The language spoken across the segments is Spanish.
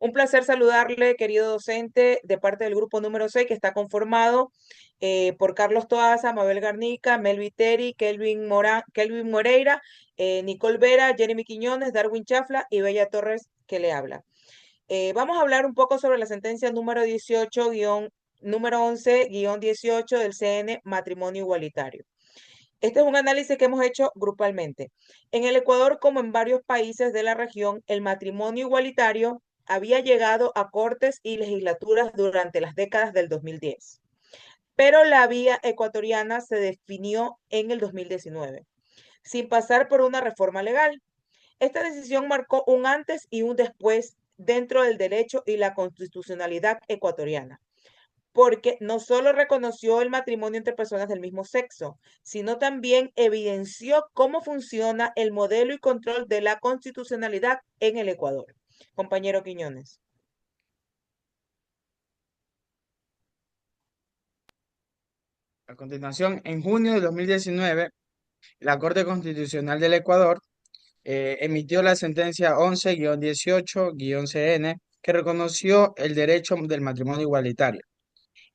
Un placer saludarle, querido docente, de parte del grupo número 6, que está conformado por Carlos Toaza, Mabel Garnica, Melvi Teri, Kelvin Moreira, Nicole Vera, Jeremy Quiñones, Darwin Chafla y Bella Torres, que le habla. Vamos a hablar un poco sobre la sentencia número 18, número 11-18 del CN, matrimonio igualitario. Este es un análisis que hemos hecho grupalmente. En el Ecuador, como en varios países de la región, el matrimonio igualitario había llegado a cortes y legislaturas durante las décadas del 2010, pero la vía ecuatoriana se definió en el 2019, sin pasar por una reforma legal. Esta decisión marcó un antes y un después dentro del derecho y la constitucionalidad ecuatoriana, porque no solo reconoció el matrimonio entre personas del mismo sexo, sino también evidenció cómo funciona el modelo y control de la constitucionalidad en el Ecuador. Compañero Quiñones. A continuación, en junio de 2019, la Corte Constitucional del Ecuador emitió la sentencia 11-18-CN que reconoció el derecho del matrimonio igualitario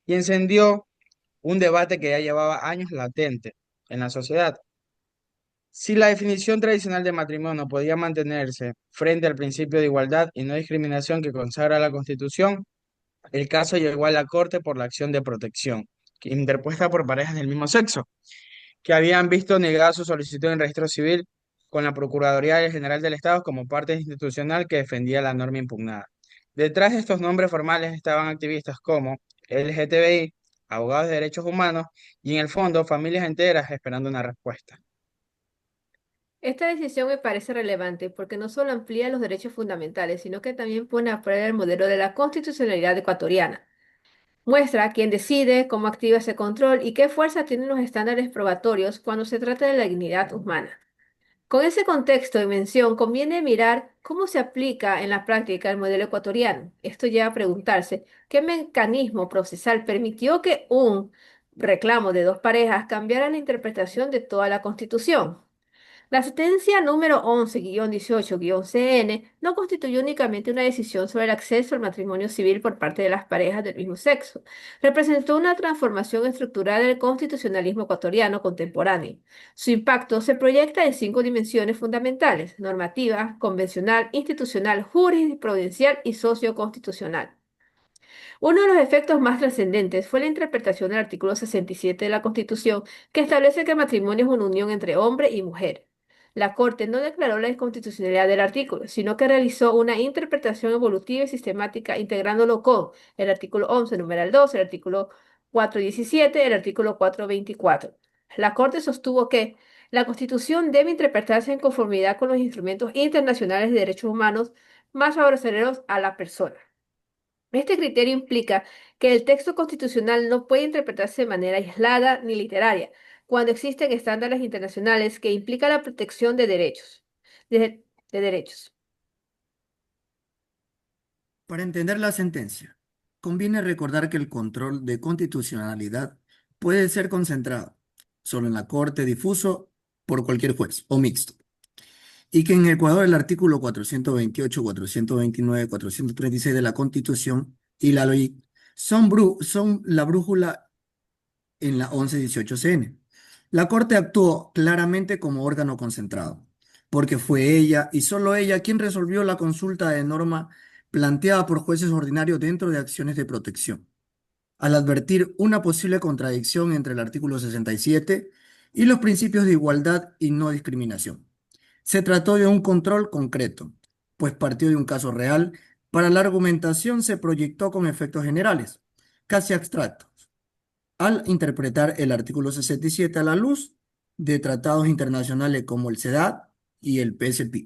y encendió un debate que ya llevaba años latente en la sociedad. Si la definición tradicional de matrimonio podía mantenerse frente al principio de igualdad y no discriminación que consagra la Constitución, el caso llegó a la Corte por la acción de protección, interpuesta por parejas del mismo sexo, que habían visto negada su solicitud en registro civil con la Procuraduría General del Estado como parte institucional que defendía la norma impugnada. Detrás de estos nombres formales estaban activistas como LGTBI, abogados de derechos humanos y en el fondo familias enteras esperando una respuesta. Esta decisión me parece relevante porque no solo amplía los derechos fundamentales, sino que también pone a prueba el modelo de la constitucionalidad ecuatoriana. Muestra quién decide, cómo activa ese control y qué fuerza tienen los estándares probatorios cuando se trata de la dignidad humana. Con ese contexto en mención, conviene mirar cómo se aplica en la práctica el modelo ecuatoriano. Esto lleva a preguntarse qué mecanismo procesal permitió que un reclamo de dos parejas cambiara la interpretación de toda la Constitución. La sentencia número 11-18-CN no constituyó únicamente una decisión sobre el acceso al matrimonio civil por parte de las parejas del mismo sexo. Representó una transformación estructural del constitucionalismo ecuatoriano contemporáneo. Su impacto se proyecta en cinco dimensiones fundamentales: normativa, convencional, institucional, jurisprudencial y socioconstitucional. Uno de los efectos más trascendentes fue la interpretación del artículo 67 de la Constitución, que establece que el matrimonio es una unión entre hombre y mujer. La Corte no declaró la inconstitucionalidad del artículo, sino que realizó una interpretación evolutiva y sistemática integrándolo con el artículo 11, numeral 2, el artículo 417, el artículo 424. La Corte sostuvo que la Constitución debe interpretarse en conformidad con los instrumentos internacionales de derechos humanos más favorables a la persona. Este criterio implica que el texto constitucional no puede interpretarse de manera aislada ni literaria, cuando existen estándares internacionales que implican la protección de derechos. De derechos. Para entender la sentencia, conviene recordar que el control de constitucionalidad puede ser concentrado solo en la Corte, difuso por cualquier juez o mixto, y que en Ecuador el artículo 428, 429, 436 de la Constitución y la ley son la brújula en la 11-18 CN. La Corte actuó claramente como órgano concentrado, porque fue ella y solo ella quien resolvió la consulta de norma planteada por jueces ordinarios dentro de acciones de protección, al advertir una posible contradicción entre el artículo 67 y los principios de igualdad y no discriminación. Se trató de un control concreto, pues partió de un caso real. Para la argumentación se proyectó con efectos generales, casi abstractos, al interpretar el artículo 67 a la luz de tratados internacionales como el CEDAW y el PSP.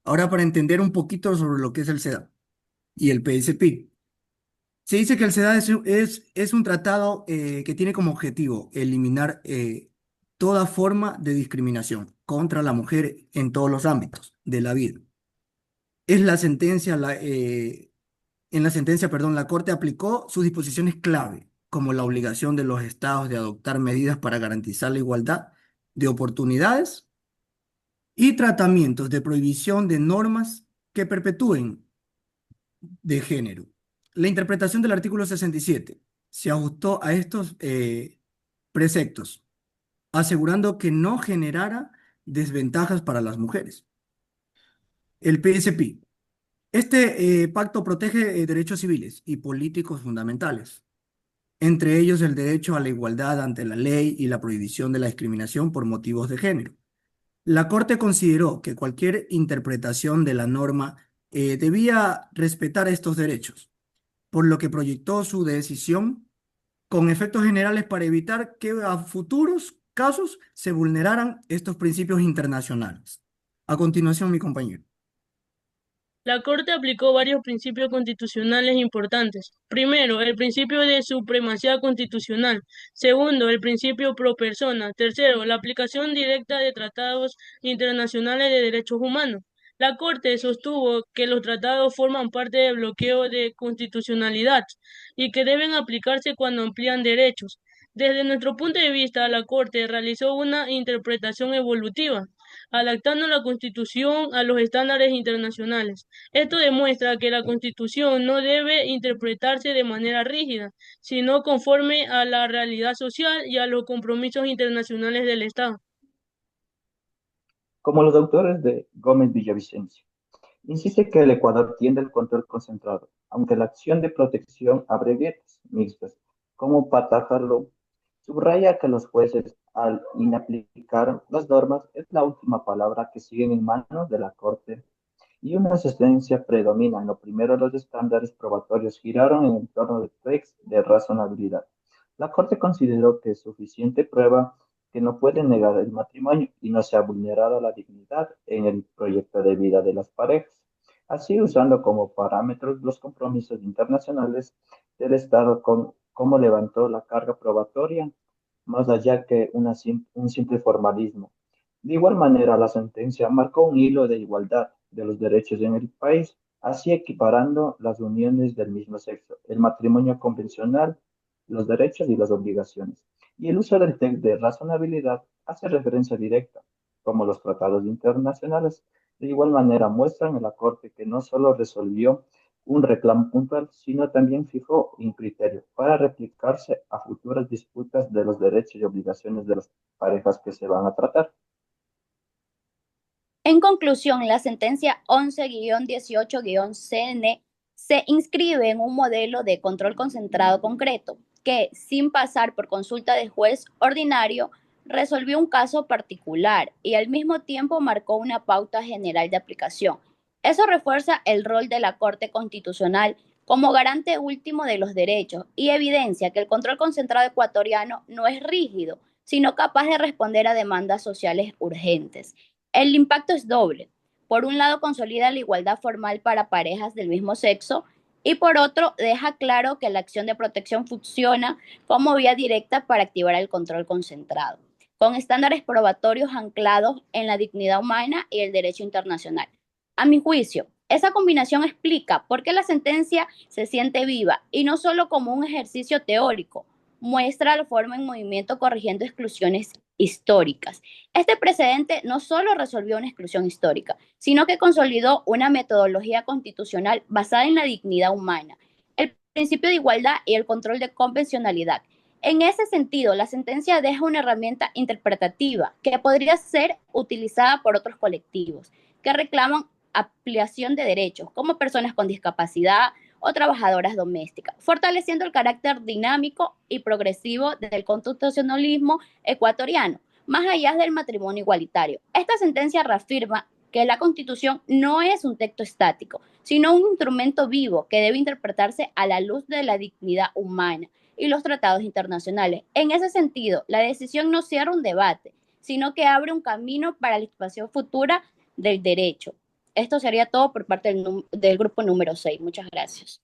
Ahora, para entender un poquito sobre lo que es el CEDAW y el PSP. Se dice que el CEDAW es un tratado que tiene como objetivo eliminar toda forma de discriminación contra la mujer en todos los ámbitos de la vida. Es la sentencia, en la sentencia, perdón, la Corte aplicó sus disposiciones clave, como la obligación de los estados de adoptar medidas para garantizar la igualdad de oportunidades y tratamientos de prohibición de normas que perpetúen de género. La interpretación del artículo 67 se ajustó a estos preceptos, asegurando que no generara desventajas para las mujeres. El PSP. Este pacto protege derechos civiles y políticos fundamentales, entre ellos el derecho a la igualdad ante la ley y la prohibición de la discriminación por motivos de género. La Corte consideró que cualquier interpretación de la norma debía respetar estos derechos, por lo que proyectó su decisión con efectos generales para evitar que a futuros casos se vulneraran estos principios internacionales. A continuación, mi compañero. La Corte aplicó varios principios constitucionales importantes. Primero, el principio de supremacía constitucional. Segundo, el principio pro persona. Tercero, la aplicación directa de tratados internacionales de derechos humanos. La Corte sostuvo que los tratados forman parte del bloqueo de constitucionalidad y que deben aplicarse cuando amplían derechos. Desde nuestro punto de vista, la Corte realizó una interpretación evolutiva, adaptando la Constitución a los estándares internacionales. Esto demuestra que la Constitución no debe interpretarse de manera rígida, sino conforme a la realidad social y a los compromisos internacionales del Estado. Como los autores de Gómez Villavicencio, insiste que el Ecuador tiene el control concentrado, aunque la acción de protección abre grietas mixtas. ¿Cómo para atajarlo? Subraya que los jueces, al inaplicar las normas, es la última palabra que siguen en manos de la Corte y una sentencia predomina. En lo primero, los estándares probatorios giraron en el torno del texto de razonabilidad. La Corte consideró que es suficiente prueba que no puede negar el matrimonio y no se ha vulnerado la dignidad en el proyecto de vida de las parejas. Así, usando como parámetros los compromisos internacionales del Estado con cómo levantó la carga probatoria, más allá que un simple formalismo. De igual manera, la sentencia marcó un hilo de igualdad de los derechos en el país, así equiparando las uniones del mismo sexo, el matrimonio convencional, los derechos y las obligaciones. Y el uso del texto de razonabilidad hace referencia directa, como los tratados internacionales. De igual manera, muestran en la Corte que no solo resolvió un reclamo puntual, sino también fijó un criterio para replicarse a futuras disputas de los derechos y obligaciones de las parejas que se van a tratar. En conclusión, la sentencia 11-18-CN se inscribe en un modelo de control concentrado concreto que, sin pasar por consulta de juez ordinario, resolvió un caso particular y al mismo tiempo marcó una pauta general de aplicación. Eso refuerza el rol de la Corte Constitucional como garante último de los derechos y evidencia que el control concentrado ecuatoriano no es rígido, sino capaz de responder a demandas sociales urgentes. El impacto es doble. Por un lado, consolida la igualdad formal para parejas del mismo sexo y por otro, deja claro que la acción de protección funciona como vía directa para activar el control concentrado, con estándares probatorios anclados en la dignidad humana y el derecho internacional. A mi juicio, esa combinación explica por qué la sentencia se siente viva y no solo como un ejercicio teórico, muestra la forma en movimiento corrigiendo exclusiones históricas. Este precedente no solo resolvió una exclusión histórica, sino que consolidó una metodología constitucional basada en la dignidad humana, el principio de igualdad y el control de convencionalidad. En ese sentido, la sentencia deja una herramienta interpretativa que podría ser utilizada por otros colectivos que reclaman ampliación de derechos, como personas con discapacidad o trabajadoras domésticas, fortaleciendo el carácter dinámico y progresivo del constitucionalismo ecuatoriano, más allá del matrimonio igualitario. Esta sentencia reafirma que la Constitución no es un texto estático, sino un instrumento vivo que debe interpretarse a la luz de la dignidad humana y los tratados internacionales. En ese sentido, la decisión no cierra un debate, sino que abre un camino para la expansión futura del derecho. Esto sería todo por parte del grupo número 6. Muchas gracias.